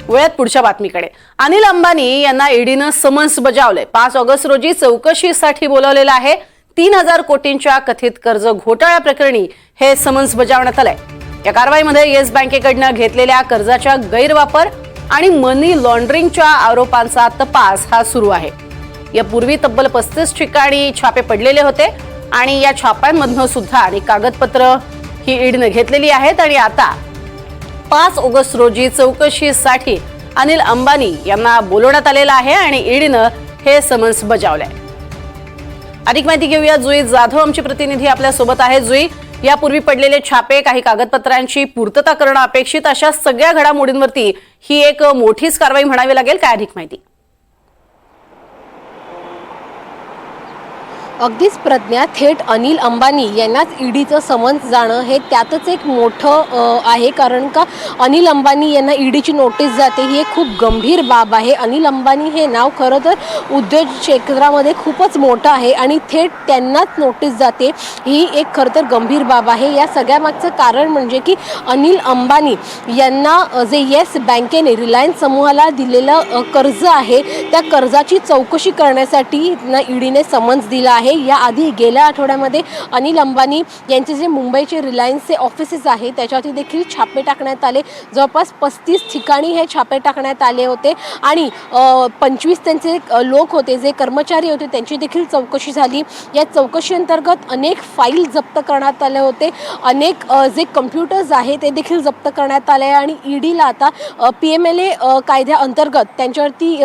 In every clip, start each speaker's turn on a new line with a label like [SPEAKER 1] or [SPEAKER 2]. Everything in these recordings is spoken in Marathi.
[SPEAKER 1] वेळात पुढच्या बातमीकडे। अनिल अंबानी यांना ईडीनं समन्स बजावले। 5 ऑगस्ट रोजी चौकशीसाठी बोलावलेलं आहे। 3000 कोटींच्या कथित कर्ज घोटाळा प्रकरणी हे समन्स बजावण्यात आलंय। या कारवाईमध्ये येस बँकेकडनं घेतलेल्या कर्जाच्या गैरवापर आणि मनी लॉन्ड्रिंगच्या आरोपांचा तपास हा सुरू आहे। यापूर्वी तब्बल 35 ठिकाणी छापे पडलेले होते आणि या छाप्यांमधनं सुद्धा आणि कागदपत्र ही ईडीने घेतलेली आहेत आणि आता 5 ऑगस्ट रोजी चौकशीसाठी अनिल अंबानी यांना बोलवण्यात आलेलं आहे आणि ईडीनं हे समन्स बजावलंय। अधिक माहिती घेऊया, जुई जाधव आमची प्रतिनिधी आपल्या सोबत आहे। जुई, यापूर्वी पडलेले छापे, काही कागदपत्रांची पूर्तता करणं अपेक्षित, अशा सगळ्या घडामोडींवरती ही एक मोठीच कारवाई म्हणावी लागेल, काय अधिक माहिती?
[SPEAKER 2] अगदीच प्रज्ञा, थेट अनिल अंबानी यांनाच ईडीचं समन्स जाणं हे त्यातच एक मोठं आहे, कारण का अनिल अंबानी यांना ईडीची नोटीस जाते ही एक खूप गंभीर बाब आहे। अनिल अंबानी हे नाव खरं तर उद्योग क्षेत्रामध्ये खूपच मोठं आहे आणि थेट त्यांनाच नोटीस जाते ही एक खरं तर गंभीर बाब आहे। या सगळ्यामागचं कारण म्हणजे की अनिल अंबानी यांना जे येस बँकेने रिलायन्स समूहाला दिलेलं कर्ज आहे त्या कर्जाची चौकशी करण्यासाठी ईडीने समन्स दिला आहे। याआधी गेल्या आठवड्यामध्ये अनिल अंबानी यांचे जे मुंबईचे रिलायन्सचे ऑफिसेस आहे त्याच्यावरती देखील छापे टाकण्यात आले। जवळपास 35 ठिकाणी हे छापे टाकण्यात आले होते आणि 25 त्यांचे लोक होते, जे कर्मचारी होते, त्यांची देखील चौकशी झाली। या चौकशी अंतर्गत अनेक फाईल जप्त करण्यात आले होते, अनेक जे कम्प्युटर्स आहे ते देखील जप्त करण्यात आले आणि ईडीला आता PMLA कायद्याअंतर्गत त्यांच्यावरती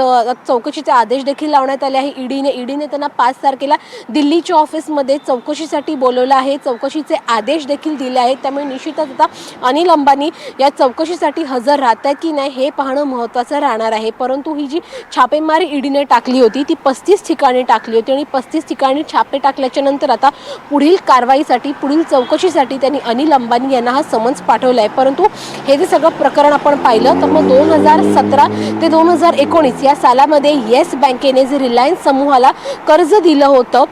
[SPEAKER 2] चौकशीचे आदेश देखील लावण्यात आले आहे। ईडीने त्यांना 5 तारखेला दिल्लीच्या ऑफिसमध्ये चौकशीसाठी बोलवलं आहे, चौकशीचे आदेश देखील दिले आहेत। त्यामुळे निश्चितच आता अनिल अंबानी या चौकशीसाठी हजर राहतात की नाही हे पाहणं महत्त्वाचं राहणार आहे। परंतु ही जी छापेमारी ईडीने टाकली होती ती 35 ठिकाणी टाकली होती आणि 35 ठिकाणी छापे टाकल्याच्या नंतर आता पुढील कारवाईसाठी, पुढील चौकशीसाठी त्यांनी अनिल अंबानी यांना हा समन्स पाठवला आहे। परंतु हे जे सगळं प्रकरण आपण पाहिलं तर मग 2017 ते 2019 या सालामध्ये येस बँकेने जे रिलायन्स समूहाला कर्ज दिलं होतं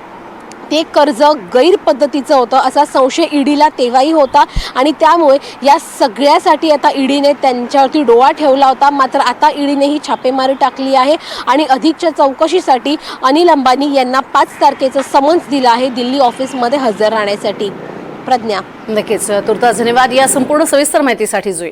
[SPEAKER 2] ते कर्ज गैरपद्धतीचं होतं असा संशय ईडीला तेव्हाही होता आणि त्यामुळे या सगळ्यासाठी आता ईडीने त्यांच्यावरती डोळा ठेवला होता। मात्र आता ईडीने ही छापेमारी टाकली आहे आणि अधिकच्या चौकशीसाठी अनिल अंबानी यांना 5 तारखेचं समन्स दिलं आहे दिल्ली ऑफिसमध्ये हजर राहण्यासाठी। प्रज्ञा,
[SPEAKER 1] नक्कीच तुर्तास धन्यवाद या संपूर्ण सविस्तर माहितीसाठी जुई।